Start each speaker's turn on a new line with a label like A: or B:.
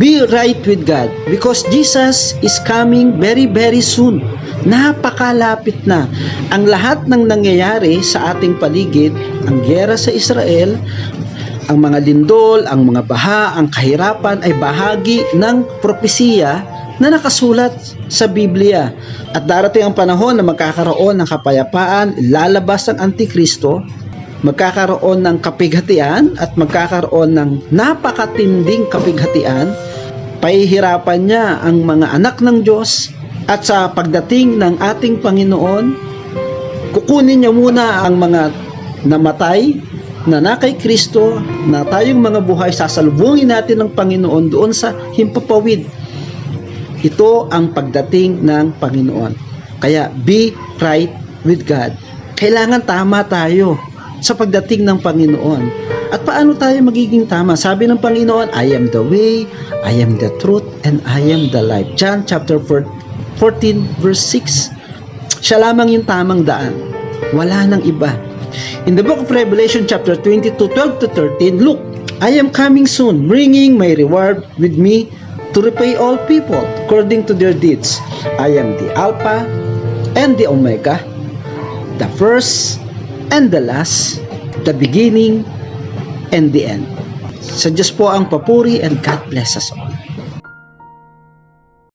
A: Be right with God because Jesus is coming very very soon. Napakalapit na. Ang lahat ng nangyayari sa ating paligid, ang giyera sa Israel, ang mga lindol, ang mga baha, ang kahirapan ay bahagi ng propesiya na nakasulat sa Biblia. At darating ang panahon na magkakaroon ng kapayapaan, lalabas ang Antikristo, magkakaroon ng kapighatian at magkakaroon ng napakatinding kapighatian. Pahihirapan niya ang mga anak ng Diyos at sa pagdating ng ating Panginoon, kukunin niya muna ang mga namatay na kay Kristo, na tayong mga buhay sasalubungin natin ng Panginoon doon sa himpapawid. Ito ang pagdating ng Panginoon. Kaya be right with God. Kailangan tama tayo sa pagdating ng Panginoon. At paano tayo magiging tama? Sabi ng Panginoon, I am the way, I am the truth, and I am the life. John chapter 14 verse 6. Siya lamang yung tamang daan. Wala nang iba. In the book of Revelation chapter 22, 12 to 13, look, I am coming soon, bringing my reward with me to repay all people according to their deeds. I am the Alpha and the Omega, the first and the last, the beginning and the end. Sa Diyos po ang papuri, and God bless us all.